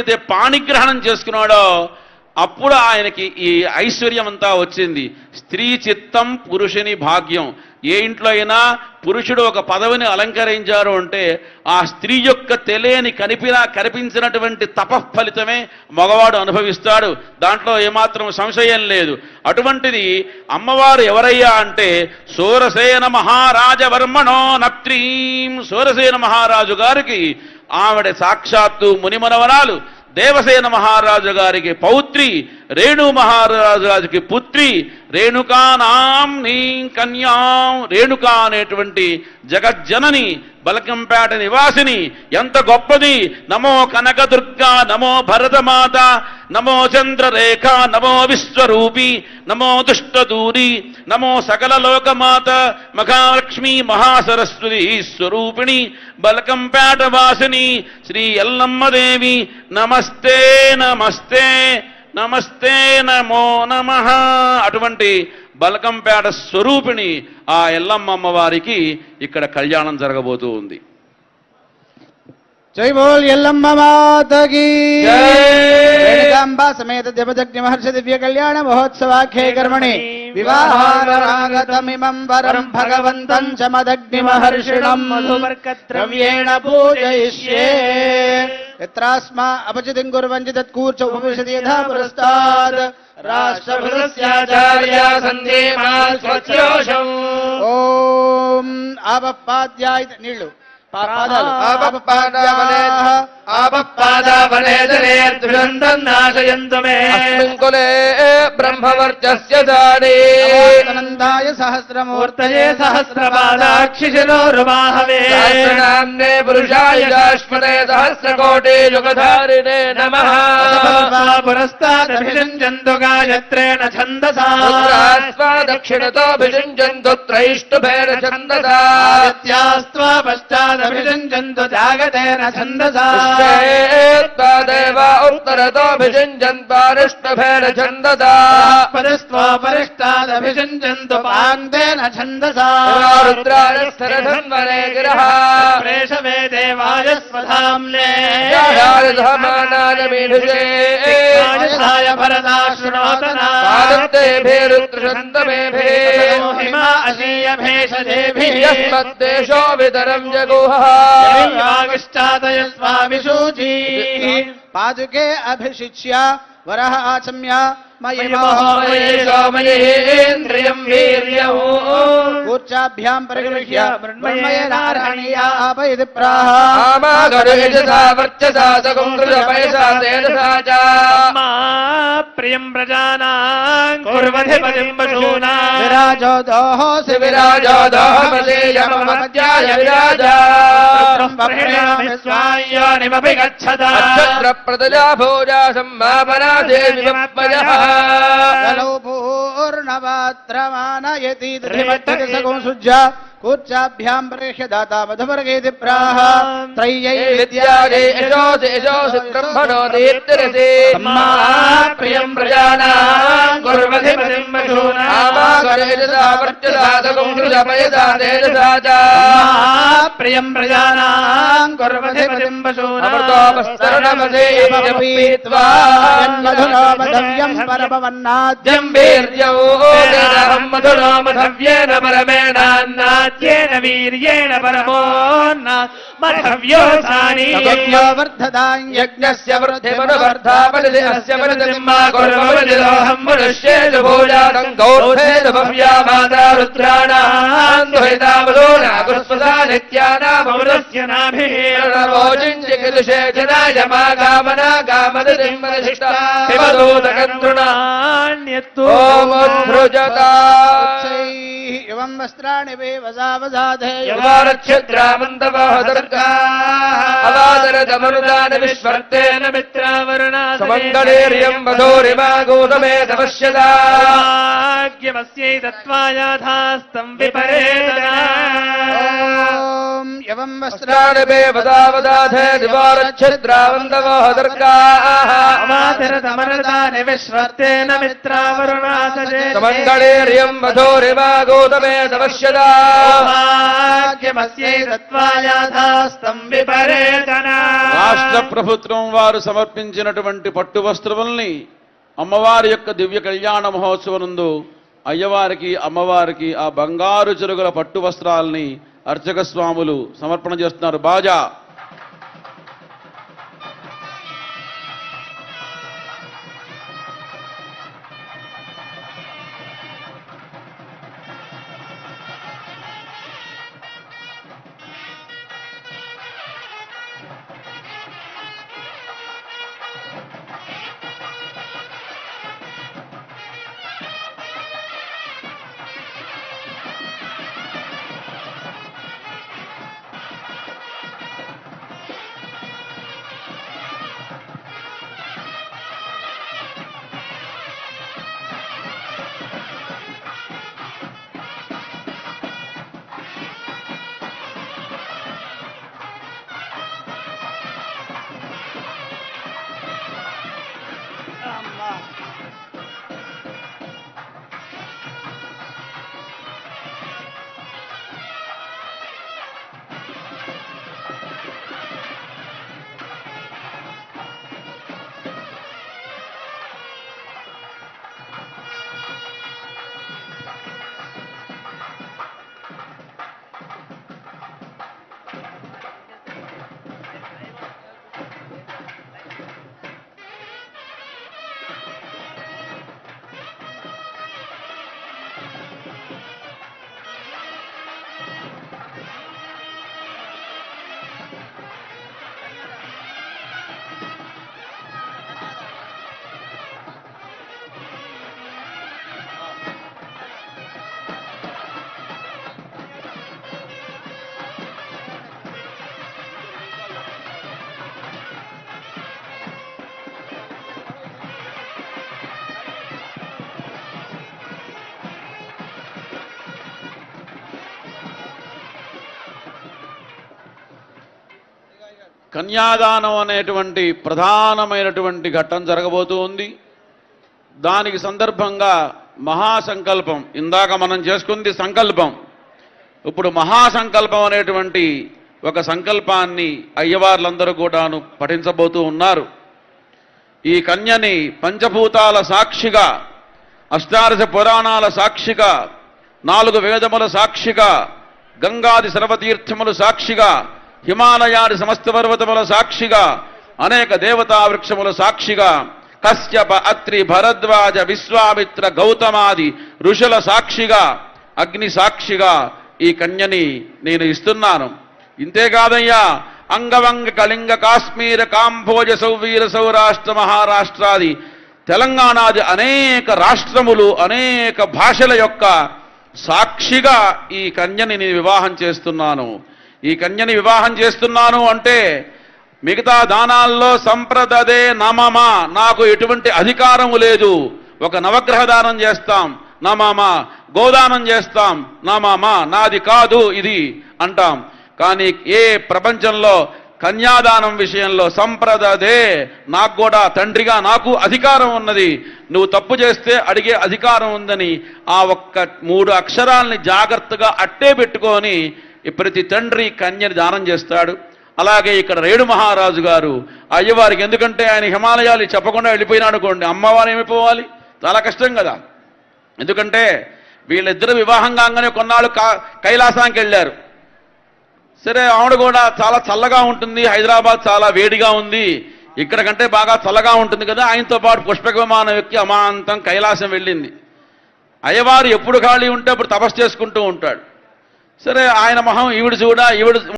అయితే పాణిగ్రహణం చేసుకున్నాడో అప్పుడు ఆయనకి ఈ ఐశ్వర్యం అంతా వచ్చింది. స్త్రీ చిత్తం పురుషుని భాగ్యం. ఏ ఇంట్లో అయినా పురుషుడు ఒక పదవిని అలంకరించారు అంటే ఆ స్త్రీ యొక్క తెలియని కనిపించినటువంటి తపఫలితమే మగవాడు అనుభవిస్తాడు. దాంట్లో ఏమాత్రం సంశయం లేదు. అటువంటిది అమ్మవారు ఎవరయ్యా అంటే సూరసేన మహారాజవర్మణో నప్త్రీం. సూరసేన మహారాజు గారికి ఆవిడ సాక్షాత్తు మునిమనవరాలు. దేవసేన మహారాజు గారికి పౌత్రి, రేణు మహారాజు గారికి పుత్రి, రేణుకానాం నీ కన్యాం. రేణుకా అనేటువంటి జగజ్జనని, బలకంపేట నివాసిని. ఎంత గొప్పది! నమో కనకదుర్గా, నమో భరతమాత, నమో చంద్రరేఖ, నమో విశ్వరూపి, నమో దుష్టదూరి, నమో సకల లోకమాత, మహాలక్ష్మి మహాసరస్వతి స్వరూపిణి, బలకంపేట వాసిని శ్రీ ఎల్లమ్మదేవి. నమస్తే నమస్తే నమస్తే నమో నమః. అటువంటి బలకంపేట స్వరూపిణి ఆ ఎల్లమ్మ వారికి ఇక్కడ కళ్యాణం జరగబోతూ ఉంది. జై బోల్ ఎల్లమ్మ మాతకి రేణుకాంబా సమేత దేవదగ్ని మహర్షి దివ్య కళ్యాణ మహోత్సవాఖ్యే కర్మణి వివాహారాగతమిమం వరం భగవంతం చ మదగ్ని మహర్షిణం ద్రవ్యేణ పూజయిష్యే. యత్రాస్మా అపచితిం కుర్వంతి తత్కూర్చ ఉపవిశతి యథా పురస్తాద్ రాష్ట్రభృతస్యాచార్య సందేమాల్ స్వచ్యోషం. ఓం ఆపపాద్యాయ నీళ్లు కులే బ్రహ్మవర్చస్య సహస్రమూర్తయే సహస్రపాదాక్షిశిరోరుమాహవే సహస్రనామ్నే పురుషాయ జాష్మతే సహస్రకోటి యుగధారిణే నమః. పురస్తాదభిషించంతు గాయత్రేణ ఛందసా దక్షిణతోభిషించంతు త్రైష్టుభేన ఛందసా పశ్చాదభిషించంతు జాగతేన ఛందసా దేవ ఉత్తరతోభిషించన్పారిష్టుభేన ఛందసా పరస్త్వపరిష్టాదభిషించంతు పాంతేన ఛందసా రుద్రాయస్థరధన్వనే గిరః ప్రేషవే దేవాయ స్వధామ్నే ధారధమానానమీఢుషే భరదాశ్రుణోతనా పాదత్తేభిరుత్రిషन्तమేభిः హిమా అశీయ భేషజేభిః యస్మద్దేశో వితరం జగుః పాదుకే అభిషిచ్య వరః ఆచమ్య మయేంద్రియం వీర్యం కూర్చాభ్యాం పరిగృహ్య మృణ్మయేనార్హణీయా ఆపయతి ప్రాహ ఆమాగరుయజసా వర్చసా సగుంకృతపయసా తేజసా చ ప్రియం ప్రజానాం కుర్వధిపతిం పశూనాం విరాజో దోహోసి విరాజో దోహమదేయమమధ్యాయ విరాజా విశ్వాయోనిమపి గచ్చతా అక్షత్ర ప్రతజా భోజా సమ్మాపరాధే విమప్పయః కలో పూర్ణపాత్రమానయతి దృఢిమచ్చతి సగుంసుజ్య కూర్చాభ్యాం ప్రేష్య దాతా మధువర్గేతి ప్రాహ త్రయ్యై విద్యాగే యశోసి యశోసి బ్రహ్మణో దీప్తిరసి ప్రియం ప్రజానాం కుర్వధిపతిం పశూనాం ఆమాగరుయజసా వర్చసా సగుంకృతపయసా తేజసా చ ప్రియం ప్రజానాం కుర్వధిపతిం పశూనాం అమృతోపస్తరణమసేయపీత్వా యన్మధునోమధవ్యం పరమవన్నాద్యం వీర్యం మధునోమధవ్యేన పరమేణాన్నాద్యేన వీర్యేణ పరమోన్నమధవ్యోసాని వర్ధదాం యజ్ఞస్య వృద్ధిమనువర్ధాపనిధి అస్య వృద్ధిమ్మా కుర్మవనిదోహం మనుష్యేషు భూజాతం గౌర్భేద భవ్యా మాతా రుద్రాణాం దుహితావలోనా గుస్పసా నిత్యానామృతస్య నాభిః నమోజించికిదుషే జనాయ మా కామనా కామదిం వనిష్ఠా హిమదూతకంతృణాన్యత్తు ఓముద్ధృజతా ఇవం వస్త్రాణి వే వజావజాధే అవాదరదమనుదాన విశ్వర్తేన మిత్రావరుణా సుమంగళీర్యం వధూరిమా గౌతమే తపశ్యదాగ్యమస్యై తత్వాయాధాస్తం విపరేదనా యవం వస్త్రాణి వే వదావదాధే దివారచ్ఛద్రావంతవో దర్గాః ఆతిరతమరదాని విశ్వర్తేన మిత్రావరుణాసజే సమంగళేర్యం వధూరివా గౌతమే తపశ్యదా భాగ్యమస్యై దత్వాయాథాస్తం విపరేతనా. రాష్ట్ర ప్రభుత్వం వారు సమర్పించినటువంటి పట్టు వస్త్రముల్ని అమ్మవారి యొక్క దివ్య కళ్యాణ మహోత్సవనందు అయ్యవారికి అమ్మవారికి ఆ బంగారు చెరుగుల పట్టు వస్త్రాలని అర్చక స్వాములు సమర్పణ చేస్తున్నారు. బాజా కన్యాదానం అనేటువంటి ప్రధానమైనటువంటి ఘట్టం జరగబోతూ ఉంది. దానికి సందర్భంగా మహాసంకల్పం, ఇందాక మనం చేసుకుంది సంకల్పం, ఇప్పుడు మహాసంకల్పం అనేటువంటి ఒక సంకల్పాన్ని అయ్యవార్లందరూ కూడాను పఠించబోతూ ఉన్నారు. ఈ కన్యని పంచభూతాల సాక్షిగా, అష్టాదశ పురాణాల సాక్షిగా, 4 వేదముల సాక్షిగా, గంగాది సర్వతీర్థములు సాక్షిగా, హిమాలయాది సమస్త పర్వతముల సాక్షిగా, అనేక దేవతా వృక్షముల సాక్షిగా, కశ్యప అత్రి భరద్వాజ విశ్వామిత్ర గౌతమాది ఋషుల సాక్షిగా, అగ్ని సాక్షిగా ఈ కన్యని నేను ఇస్తున్నాను. ఇంతేకాదయ్యా, అంగవంగ కళింగ కాశ్మీర కాంభోజ సౌవీర సౌరాష్ట్ర మహారాష్ట్రాది తెలంగాణాది అనేక రాష్ట్రములు, అనేక భాషల యొక్క సాక్షిగా ఈ కన్యని నేను వివాహం చేస్తున్నాను. ఈ కన్యని వివాహం చేస్తున్నాను అంటే మిగతా దానాల్లో సంప్రదదే నమమ, నాకు ఎటువంటి అధికారము లేదు. ఒక నవగ్రహ దానం చేస్తాం నమమ, గోదానం చేస్తాం నమమ, నాది కాదు ఇది అంటాం. కానీ ఏ ప్రపంచంలో కన్యాదానం విషయంలో సంప్రదదే, నాకు కూడా తండ్రిగా నాకు అధికారం ఉన్నది, నువ్వు తప్పు చేస్తే అడిగే అధికారం ఉందని ఆ ఒక్క 3 అక్షరాల్ని జాగ్రత్తగా అట్టే పెట్టుకొని ప్రతి తండ్రి కన్యని దానం చేస్తాడు. అలాగే ఇక్కడ రేణు మహారాజు గారు అయ్యవారికి, ఎందుకంటే ఆయన హిమాలయాలు చెప్పకుండా వెళ్ళిపోయినాడు అనుకోండి, అమ్మవారు ఏమైపోవాలి, చాలా కష్టం కదా. ఎందుకంటే వీళ్ళిద్దరు వివాహం కాగానే కొన్నాళ్ళు కైలాసానికి వెళ్ళారు. సరే, ఆవిడ కూడా చాలా చల్లగా ఉంటుంది, హైదరాబాద్ చాలా వేడిగా ఉంది, ఇక్కడ కంటే బాగా చల్లగా ఉంటుంది కదా, ఆయనతో పాటు పుష్పక విమానం ఎక్కి అమాంతం కైలాసం వెళ్ళింది. అయ్యవారు ఎప్పుడు ఖాళీ ఉంటే అప్పుడు తపస్సు చేసుకుంటూ ఉంటాడు. సరే, ఆయన మొహం ఈవిడ